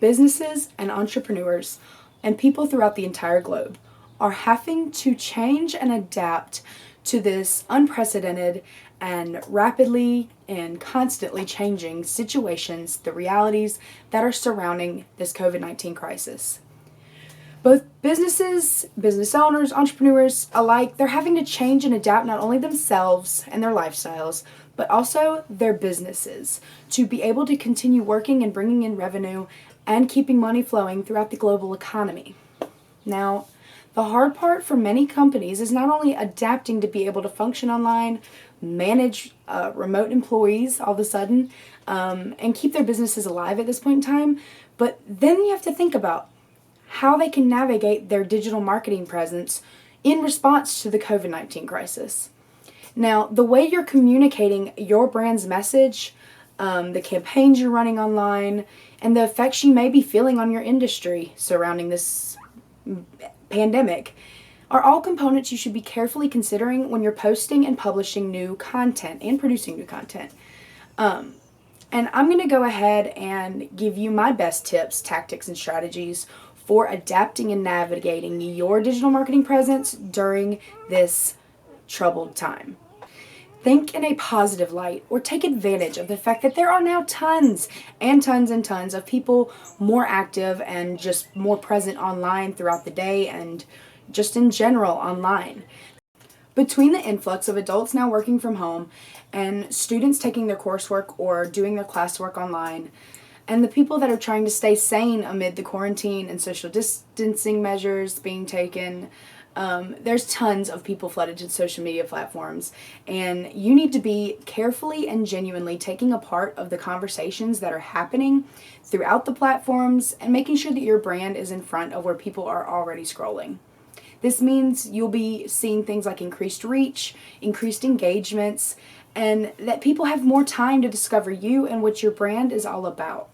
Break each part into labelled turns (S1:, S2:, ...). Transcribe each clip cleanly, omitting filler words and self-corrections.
S1: businesses and entrepreneurs and people throughout the entire globe are having to change and adapt to this unprecedented and rapidly and constantly changing situations, the realities that are surrounding this COVID-19 crisis. Both businesses, business owners, entrepreneurs alike, they're having to change and adapt not only themselves and their lifestyles, but also their businesses to be able to continue working and bringing in revenue and keeping money flowing throughout the global economy. Now, the hard part for many companies is not only adapting to be able to function online, manage remote employees all of a sudden, and keep their businesses alive at this point in time, but then you have to think about how they can navigate their digital marketing presence in response to the COVID-19 crisis. Now, the way you're communicating your brand's message, the campaigns you're running online, and the effects you may be feeling on your industry surrounding this pandemic are all components you should be carefully considering when you're posting and publishing new content and producing new content. And I'm going to go ahead and give you my best tips, tactics, and strategies for adapting and navigating your digital marketing presence during this troubled time. Think in a positive light, or take advantage of the fact that there are now tons and tons and tons of people more active and just more present online throughout the day and just in general online. Between the influx of adults now working from home and students taking their coursework or doing their classwork online, and the people that are trying to stay sane amid the quarantine and social distancing measures being taken, there's tons of people flooded to social media platforms, and you need to be carefully and genuinely taking a part of the conversations that are happening throughout the platforms and making sure that your brand is in front of where people are already scrolling. This means you'll be seeing things like increased reach, increased engagements, and that people have more time to discover you and what your brand is all about.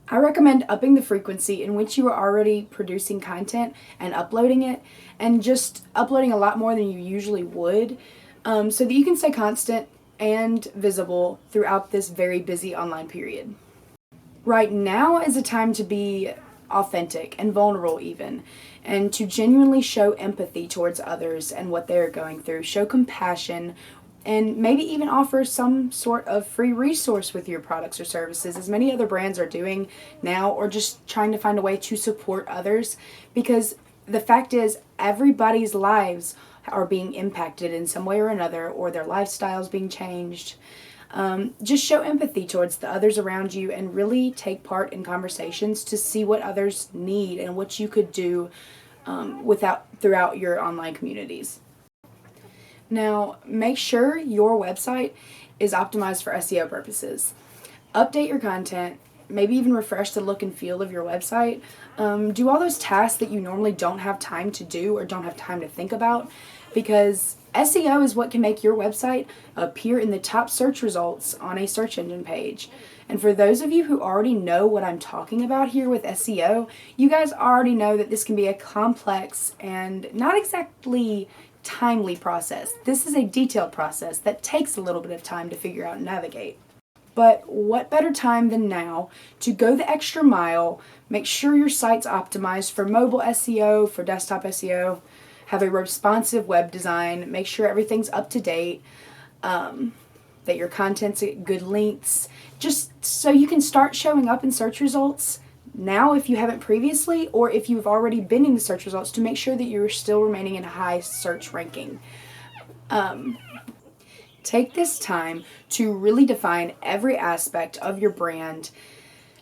S1: I recommend upping the frequency in which you are already producing content and uploading it, and just uploading a lot more than you usually would, so that you can stay constant and visible throughout this very busy online period. Right now is a time to be authentic and vulnerable even, and to genuinely show empathy towards others and what they're going through, show compassion, and maybe even offer some sort of free resource with your products or services, as many other brands are doing now, or just trying to find a way to support others, because the fact is everybody's lives are being impacted in some way or another, or their lifestyles being changed. Just show empathy towards the others around you and really take part in conversations to see what others need and what you could do throughout your online communities. Now, make sure your website is optimized for SEO purposes. Update your content, maybe even refresh the look and feel of your website. Do all those tasks that you normally don't have time to do or don't have time to think about, because SEO is what can make your website appear in the top search results on a search engine page. And for those of you who already know what I'm talking about here with SEO, you guys already know that this can be a complex and not exactly timely process. This is a detailed process that takes a little bit of time to figure out and navigate. But what better time than now to go the extra mile, make sure your site's optimized for mobile SEO, for desktop SEO, have a responsive web design, make sure everything's up to date, that your content's at good lengths, just so you can start showing up in search results now if you haven't previously, or if you've already been in the search results, to make sure that you're still remaining in a high search ranking. Take this time to really define every aspect of your brand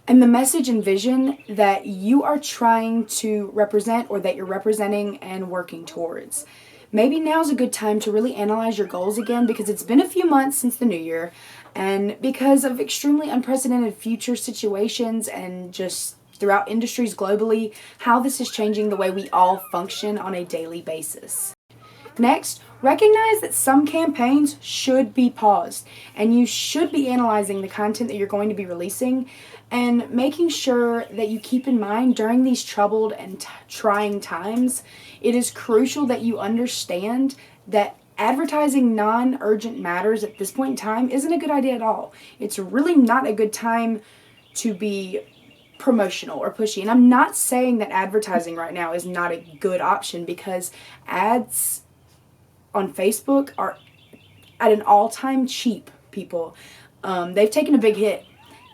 S1: and the message and vision that you are trying to represent, or that you're representing and working towards. Maybe now's a good time to really analyze your goals again, because it's been a few months since the new year, and because of extremely unprecedented future situations and just throughout industries globally, how this is changing the way we all function on a daily basis. Next, recognize that some campaigns should be paused, and you should be analyzing the content that you're going to be releasing and making sure that you keep in mind during these troubled and trying times, it is crucial that you understand that advertising non-urgent matters at this point in time isn't a good idea at all. It's really not a good time to be promotional or pushy. And I'm not saying that advertising right now is not a good option, because ads on Facebook are at an all-time cheap, people. They've taken a big hit.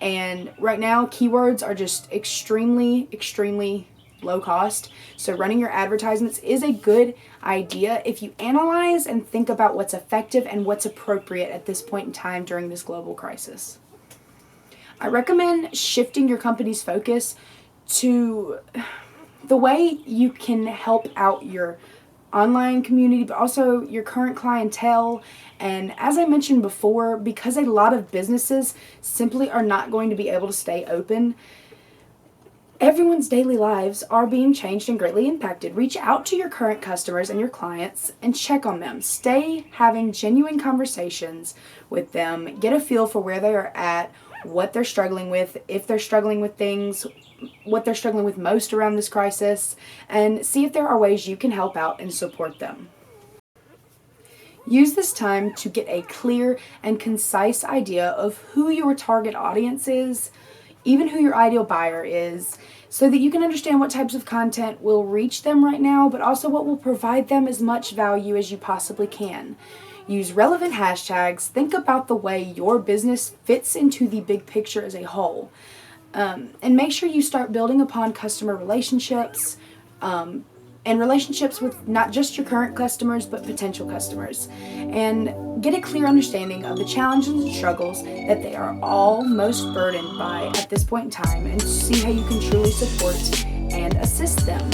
S1: And right now, keywords are just extremely, extremely low cost. So running your advertisements is a good idea if you analyze and think about what's effective and what's appropriate at this point in time during this global crisis. I recommend shifting your company's focus to the way you can help out your online community, but also your current clientele. And as I mentioned before, because a lot of businesses simply are not going to be able to stay open, everyone's daily lives are being changed and greatly impacted. Reach out to your current customers and your clients and check on them. Stay having genuine conversations with them. Get a feel for where they are at, what they're struggling with, if they're struggling with things, what they're struggling with most around this crisis, and see if there are ways you can help out and support them. Use this time to get a clear and concise idea of who your target audience is, even who your ideal buyer is, so that you can understand what types of content will reach them right now, but also what will provide them as much value as you possibly can. Use relevant hashtags. Think about the way your business fits into the big picture as a whole. And make sure you start building upon customer relationships, and relationships with not just your current customers, but potential customers. And get a clear understanding of the challenges and struggles that they are all most burdened by at this point in time, and see how you can truly support and assist them.